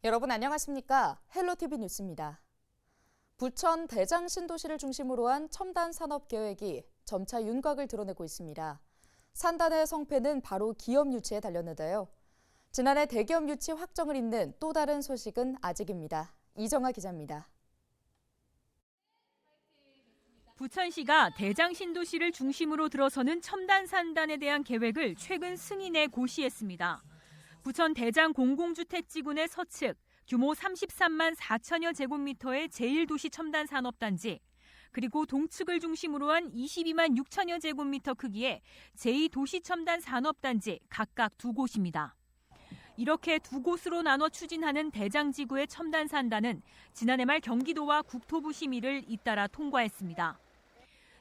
여러분 안녕하십니까? 헬로티비 뉴스입니다. 부천 대장 신도시를 중심으로 한 첨단 산업 계획이 점차 윤곽을 드러내고 있습니다. 산단의 성패는 바로 기업 유치에 달렸는데요. 지난해 대기업 유치 확정을 잇는 또 다른 소식은 아직입니다. 이정아 기자입니다. 부천시가 대장 신도시를 중심으로 들어서는 첨단 산단에 대한 계획을 최근 승인해 고시했습니다. 부천 대장 공공주택지구내 서측 규모 33만 4천여 제곱미터의 제1도시 첨단 산업단지, 그리고 동측을 중심으로 한 22만 6천여 제곱미터 크기의 제2도시 첨단 산업단지 각각 두 곳입니다. 이렇게 두 곳으로 나눠 추진하는 대장지구의 첨단 산단은 지난해 말 경기도와 국토부 심의를 잇따라 통과했습니다.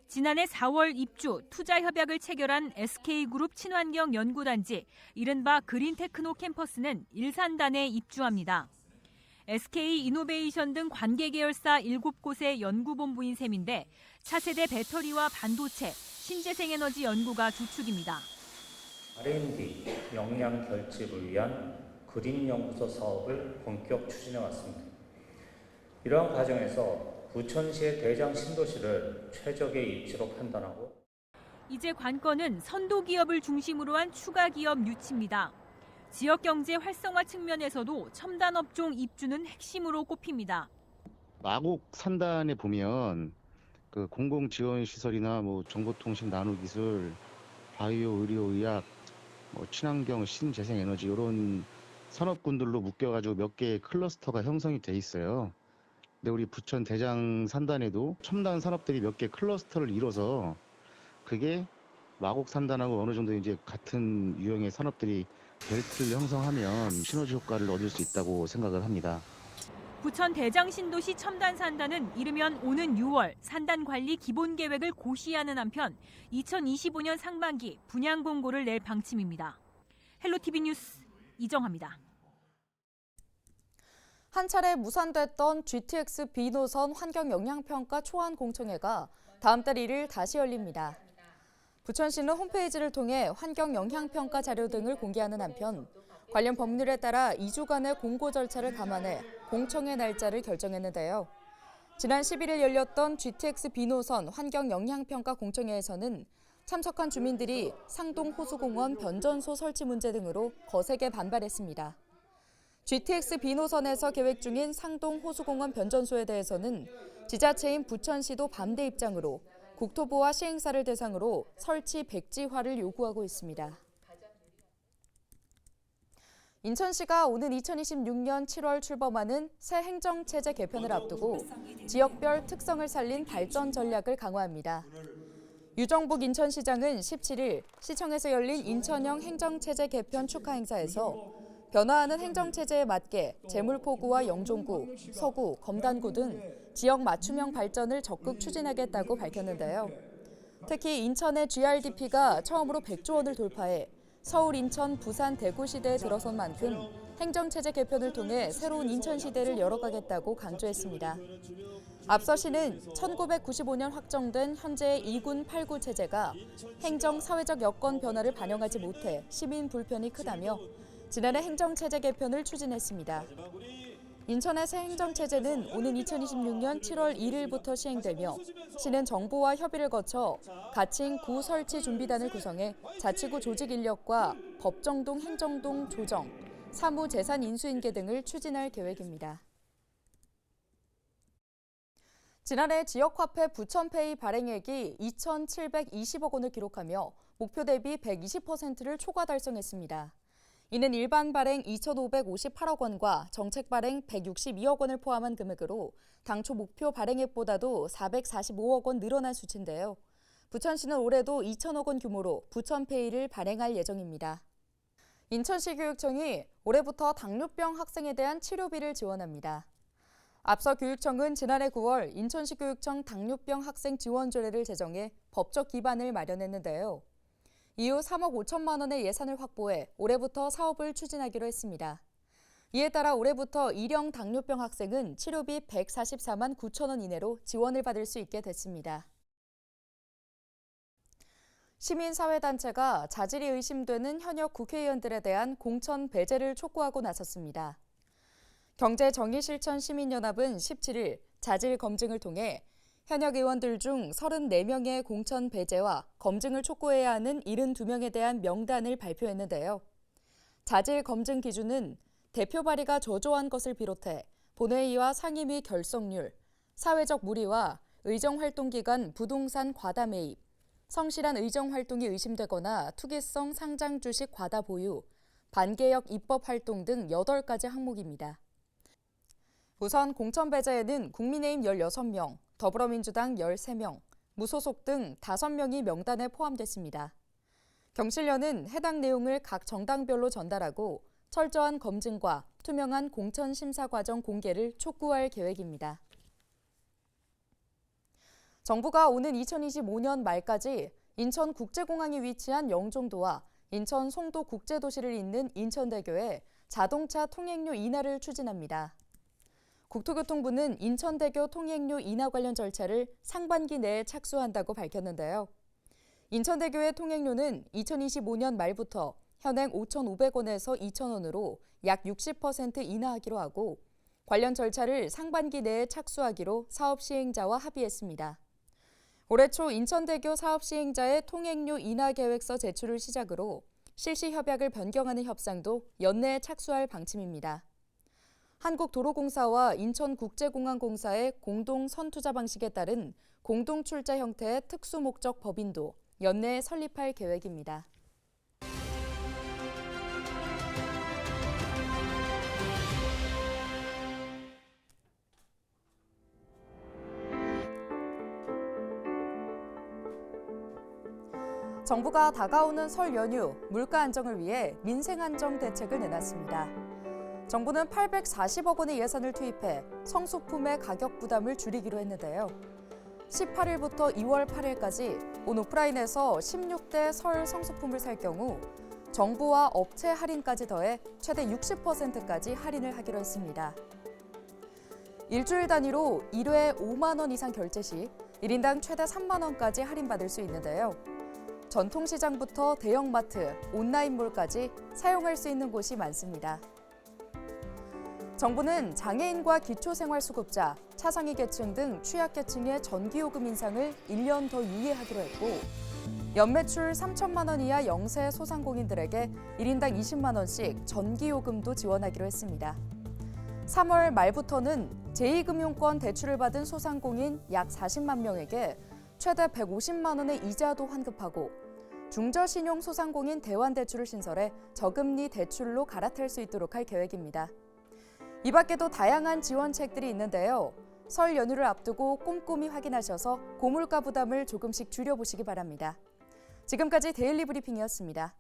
지난해 4월 입주, 투자 협약을 체결한 SK그룹 친환경 연구단지, 이른바 그린테크노 캠퍼스는 일산단에 입주합니다. SK이노베이션 등 관계 계열사 7곳의 연구본부인 셈인데 차세대 배터리와 반도체, 신재생에너지 연구가 주축입니다. R&D, 역량 결집을 위한 그린 연구소 사업을 본격 추진해 왔습니다. 이러한 과정에서 부천시의 대장 신도시를 최적의 입지로 판단하고 이제 관건은 선도 기업을 중심으로 한 추가 기업 유치입니다. 지역 경제 활성화 측면에서도 첨단 업종 입주는 핵심으로 꼽힙니다. 마곡 산단에 보면 그 공공 지원 시설이나 정보통신 나노기술, 바이오 의료 의학, 친환경 신재생 에너지 이런 산업군들로 묶여가지고 몇 개의 클러스터가 형성이 돼 있어요. 근데 우리 부천 대장 산단에도 첨단 산업들이 몇 개 클러스터를 이뤄서 그게 마곡 산단하고 어느 정도 이제 같은 유형의 산업들이 벨트를 형성하면 시너지 효과를 얻을 수 있다고 생각을 합니다. 부천 대장 신도시 첨단 산단은 이르면 오는 6월 산단 관리 기본 계획을 고시하는 한편 2025년 상반기 분양 공고를 낼 방침입니다. 헬로티비 뉴스 이정아입니다. 한 차례 무산됐던 GTX B 노선 환경영향평가 초안 공청회가 다음 달 1일 다시 열립니다. 부천시는 홈페이지를 통해 환경영향평가 자료 등을 공개하는 한편 관련 법률에 따라 2주간의 공고 절차를 감안해 공청회 날짜를 결정했는데요. 지난 11일 열렸던 GTX B 노선 환경영향평가 공청회에서는 참석한 주민들이 상동 호수공원 변전소 설치 문제 등으로 거세게 반발했습니다. GTX B 노선에서 계획 중인 상동 호수공원 변전소에 대해서는 지자체인 부천시도 반대 입장으로 국토부와 시행사를 대상으로 설치 백지화를 요구하고 있습니다. 인천시가 오는 2026년 7월 출범하는 새 행정체제 개편을 앞두고 지역별 특성을 살린 발전 전략을 강화합니다. 유정복 인천시장은 17일 시청에서 열린 인천형 행정체제 개편 축하 행사에서 변화하는 행정체제에 맞게 재물포구와 영종구, 서구, 검단구 등 지역 맞춤형 발전을 적극 추진하겠다고 밝혔는데요. 특히 인천의 GRDP가 처음으로 100조 원을 돌파해 서울, 인천, 부산, 대구 시대에 들어선 만큼 행정체제 개편을 통해 새로운 인천 시대를 열어가겠다고 강조했습니다. 앞서 시는 1995년 확정된 현재의 2군 8구 체제가 행정, 사회적 여건 변화를 반영하지 못해 시민 불편이 크다며 지난해 행정체제 개편을 추진했습니다. 인천의 새 행정체제는 오는 2026년 7월 1일부터 시행되며 시는 정부와 협의를 거쳐 가칭 구 설치 준비단을 구성해 자치구 조직 인력과 법정동, 행정동 조정, 사무 재산 인수인계 등을 추진할 계획입니다. 지난해 지역화폐 부천페이 발행액이 2,720억 원을 기록하며 목표 대비 120%를 초과 달성했습니다. 이는 일반 발행 2,558억 원과 정책 발행 162억 원을 포함한 금액으로 당초 목표 발행액보다도 445억 원 늘어난 수치인데요. 부천시는 올해도 2,000억 원 규모로 부천페이를 발행할 예정입니다. 인천시 교육청이 올해부터 당뇨병 학생에 대한 치료비를 지원합니다. 앞서 교육청은 지난해 9월 인천시 교육청 당뇨병 학생 지원 조례를 제정해 법적 기반을 마련했는데요. 이후 3억 5천만 원의 예산을 확보해 올해부터 사업을 추진하기로 했습니다. 이에 따라 올해부터 일형 당뇨병 학생은 치료비 144만 9천 원 이내로 지원을 받을 수 있게 됐습니다. 시민사회단체가 자질이 의심되는 현역 국회의원들에 대한 공천 배제를 촉구하고 나섰습니다. 경제정의실천시민연합은 17일 자질 검증을 통해 현역 의원들 중 34명의 공천 배제와 검증을 촉구해야 하는 72명에 대한 명단을 발표했는데요. 자질 검증 기준은 대표 발의가 저조한 것을 비롯해 본회의와 상임위 결석률, 사회적 무리와 의정활동 기간 부동산 과다 매입, 성실한 의정활동이 의심되거나 투기성 상장 주식 과다 보유, 반개혁 입법 활동 등 8가지 항목입니다. 우선 공천 배제에는 국민의힘 16명, 더불어민주당 13명, 무소속 등 5명이 명단에 포함됐습니다. 경실련은 해당 내용을 각 정당별로 전달하고 철저한 검증과 투명한 공천 심사 과정 공개를 촉구할 계획입니다. 정부가 오는 2025년 말까지 인천국제공항이 위치한 영종도와 인천 송도 국제도시를 잇는 인천대교에 자동차 통행료 인하를 추진합니다. 국토교통부는 인천대교 통행료 인하 관련 절차를 상반기 내에 착수한다고 밝혔는데요. 인천대교의 통행료는 2025년 말부터 현행 5,500원에서 2,000원으로 약 60% 인하하기로 하고 관련 절차를 상반기 내에 착수하기로 사업 시행자와 합의했습니다. 올해 초 인천대교 사업 시행자의 통행료 인하 계획서 제출을 시작으로 실시 협약을 변경하는 협상도 연내에 착수할 방침입니다. 한국도로공사와 인천국제공항공사의 공동 선투자 방식에 따른 공동출자 형태의 특수목적 법인도 연내에 설립할 계획입니다. 정부가 다가오는 설 연휴 물가 안정을 위해 민생 안정 대책을 내놨습니다. 정부는 840억 원의 예산을 투입해 성수품의 가격 부담을 줄이기로 했는데요. 18일부터 2월 8일까지 온 오프라인에서 16대 설 성수품을 살 경우 정부와 업체 할인까지 더해 최대 60%까지 할인을 하기로 했습니다. 일주일 단위로 1회 5만 원 이상 결제 시 1인당 최대 3만 원까지 할인받을 수 있는데요. 전통시장부터 대형마트, 온라인몰까지 사용할 수 있는 곳이 많습니다. 정부는 장애인과 기초생활수급자, 차상위 계층 등 취약계층의 전기요금 인상을 1년 더 유예하기로 했고 연매출 3천만 원 이하 영세 소상공인들에게 1인당 20만 원씩 전기요금도 지원하기로 했습니다. 3월 말부터는 제2금융권 대출을 받은 소상공인 약 40만 명에게 최대 150만 원의 이자도 환급하고 중저신용 소상공인 대환대출을 신설해 저금리 대출로 갈아탈 수 있도록 할 계획입니다. 이 밖에도 다양한 지원책들이 있는데요. 설 연휴를 앞두고 꼼꼼히 확인하셔서 고물가 부담을 조금씩 줄여보시기 바랍니다. 지금까지 데일리 브리핑이었습니다.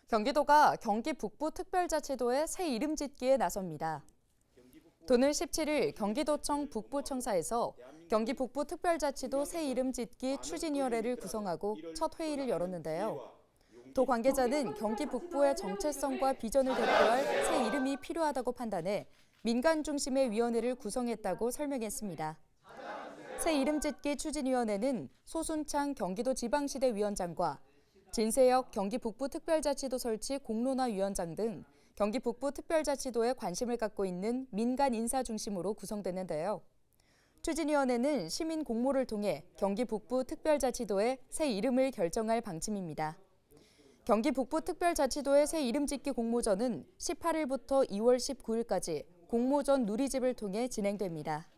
경기도가 경기 북부 특별자치도의 새 이름 짓기에 나섭니다. 도는 17일 경기도청 북부청사에서 경기 북부 특별자치도 새 이름 짓기 추진위원회를 구성하고 첫 회의를 열었는데요. 도 관계자는 경기 북부의 정체성과 비전을 대표할 새 이름이 필요하다고 판단해 민간 중심의 위원회를 구성했다고 설명했습니다. 새 이름 짓기 추진위원회는 소순창 경기도 지방시대 위원장과 진세혁 경기 북부 특별자치도 설치 공론화위원장 등 경기 북부 특별자치도에 관심을 갖고 있는 민간 인사 중심으로 구성됐는데요. 추진위원회는 시민 공모를 통해 경기 북부 특별자치도의 새 이름을 결정할 방침입니다. 경기 북부 특별자치도의 새 이름 짓기 공모전은 18일부터 2월 19일까지 공모전 누리집을 통해 진행됩니다.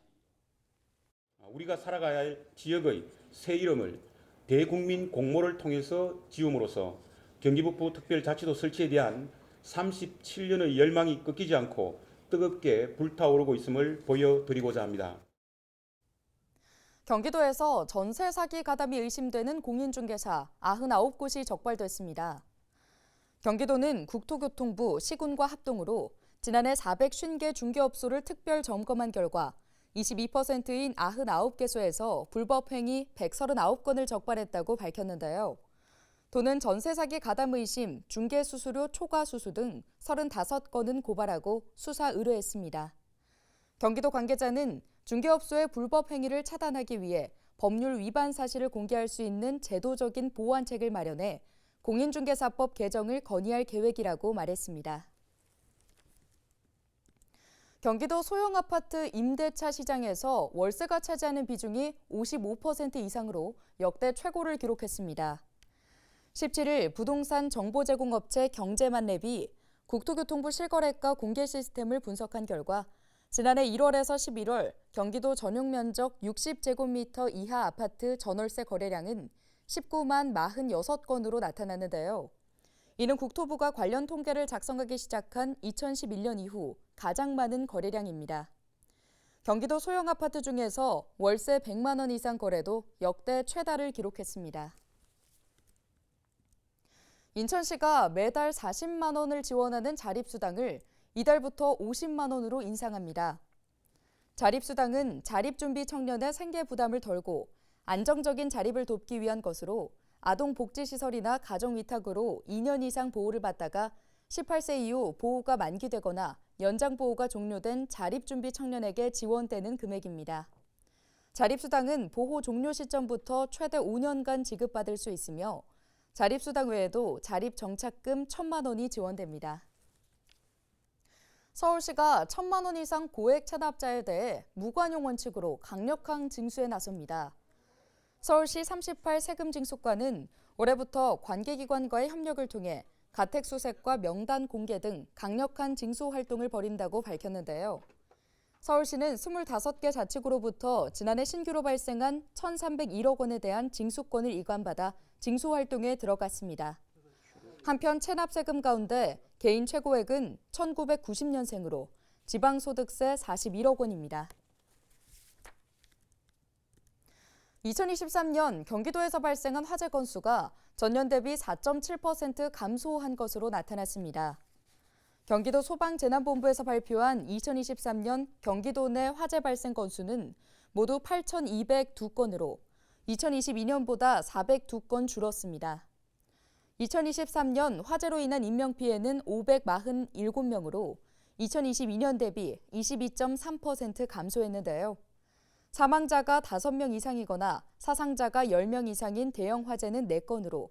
우리가 살아가야 할 지역의 새 이름을 대국민 공모를 통해서 지음으로써 경기 북부 특별자치도 설치에 대한 37년의 열망이 꺾이지 않고 뜨겁게 불타오르고 있음을 보여드리고자 합니다. 경기도에서 전세 사기 가담이 의심되는 공인중개사 99곳이 적발됐습니다. 경기도는 국토교통부, 시군과 합동으로 지난해 450개 중개업소를 특별 점검한 결과 22%인 99개소에서 불법 행위 139건을 적발했다고 밝혔는데요. 도는 전세 사기 가담 의심, 중개 수수료 초과 수수 등 35건은 고발하고 수사 의뢰했습니다. 경기도 관계자는 중개업소의 불법 행위를 차단하기 위해 법률 위반 사실을 공개할 수 있는 제도적인 보완책을 마련해 공인중개사법 개정을 건의할 계획이라고 말했습니다. 경기도 소형 아파트 임대차 시장에서 월세가 차지하는 비중이 55% 이상으로 역대 최고를 기록했습니다. 17일 부동산 정보제공업체 경제만랩이 국토교통부 실거래가 공개 시스템을 분석한 결과 지난해 1월에서 11월 경기도 전용 면적 60제곱미터 이하 아파트 전월세 거래량은 19만 46건으로 나타났는데요. 이는 국토부가 관련 통계를 작성하기 시작한 2011년 이후 가장 많은 거래량입니다. 경기도 소형 아파트 중에서 월세 100만 원 이상 거래도 역대 최다를 기록했습니다. 인천시가 매달 40만 원을 지원하는 자립수당을 이달부터 50만 원으로 인상합니다. 자립수당은 자립준비 청년의 생계 부담을 덜고 안정적인 자립을 돕기 위한 것으로 아동복지시설이나 가정위탁으로 2년 이상 보호를 받다가 18세 이후 보호가 만기되거나 연장보호가 종료된 자립준비 청년에게 지원되는 금액입니다. 자립수당은 보호 종료 시점부터 최대 5년간 지급받을 수 있으며 자립수당 외에도 자립정착금 1,000만 원이 지원됩니다. 서울시가 1,000만 원 이상 고액 체납자에 대해 무관용 원칙으로 강력한 징수에 나섭니다. 서울시 38 세금징수과는 올해부터 관계기관과의 협력을 통해 가택수색과 명단 공개 등 강력한 징수 활동을 벌인다고 밝혔는데요. 서울시는 25개 자치구로부터 지난해 신규로 발생한 1,301억 원에 대한 징수권을 이관받아 징수 활동에 들어갔습니다. 한편 체납세금 가운데 개인 최고액은 1990년생으로 지방소득세 41억 원입니다. 2023년 경기도에서 발생한 화재 건수가 전년 대비 4.7% 감소한 것으로 나타났습니다. 경기도 소방재난본부에서 발표한 2023년 경기도 내 화재 발생 건수는 모두 8,202건으로 2022년보다 402건 줄었습니다. 2023년 화재로 인한 인명피해는 547명으로 2022년 대비 22.3% 감소했는데요. 사망자가 5명 이상이거나 사상자가 10명 이상인 대형 화재는 4건으로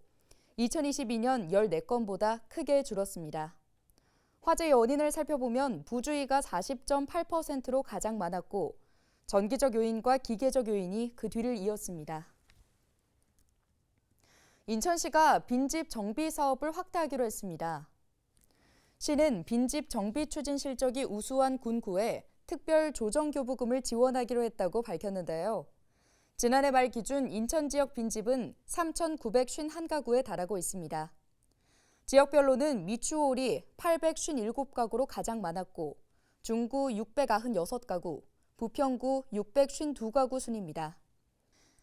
2022년 14건보다 크게 줄었습니다. 화재의 원인을 살펴보면 부주의가 40.8%로 가장 많았고 전기적 요인과 기계적 요인이 그 뒤를 이었습니다. 인천시가 빈집 정비 사업을 확대하기로 했습니다. 시는 빈집 정비 추진 실적이 우수한 군구에 특별 조정교부금을 지원하기로 했다고 밝혔는데요. 지난해 말 기준 인천 지역 빈집은 3,951가구에 달하고 있습니다. 지역별로는 미추홀이 857가구로 가장 많았고 중구 696가구, 부평구 652가구 순입니다.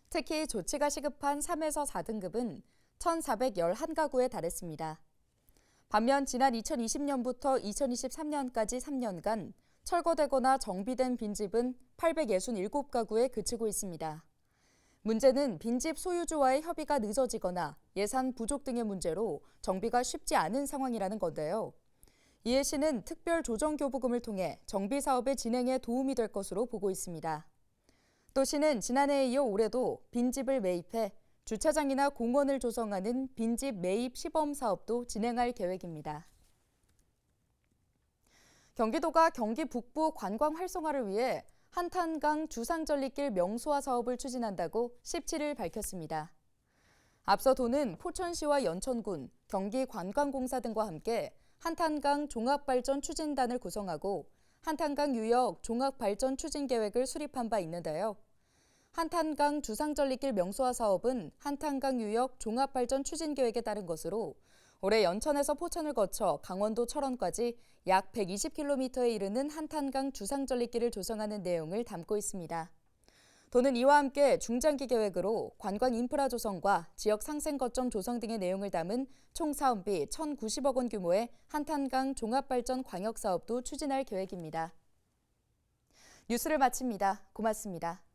특히 조치가 시급한 3에서 4등급은 1,411가구에 달했습니다. 반면 지난 2020년부터 2023년까지 3년간 철거되거나 정비된 빈집은 867가구에 그치고 있습니다. 문제는 빈집 소유주와의 협의가 늦어지거나 예산 부족 등의 문제로 정비가 쉽지 않은 상황이라는 건데요. 이에 시는 특별 조정교부금을 통해 정비 사업의 진행에 도움이 될 것으로 보고 있습니다. 또 시는 지난해에 이어 올해도 빈집을 매입해 주차장이나 공원을 조성하는 빈집 매입 시범 사업도 진행할 계획입니다. 경기도가 경기 북부 관광 활성화를 위해 한탄강 주상절리길 명소화 사업을 추진한다고 17일 밝혔습니다. 앞서 도는 포천시와 연천군, 경기관광공사 등과 함께 한탄강 종합발전 추진단을 구성하고 한탄강 유역 종합발전 추진 계획을 수립한 바 있는데요. 한탄강 주상절리길 명소화 사업은 한탄강 유역 종합발전 추진 계획에 따른 것으로 올해 연천에서 포천을 거쳐 강원도 철원까지 약 120km에 이르는 한탄강 주상절리길을 조성하는 내용을 담고 있습니다. 도는 이와 함께 중장기 계획으로 관광 인프라 조성과 지역 상생 거점 조성 등의 내용을 담은 총 사업비 1,090억 원 규모의 한탄강 종합발전 광역사업도 추진할 계획입니다. 뉴스를 마칩니다. 고맙습니다.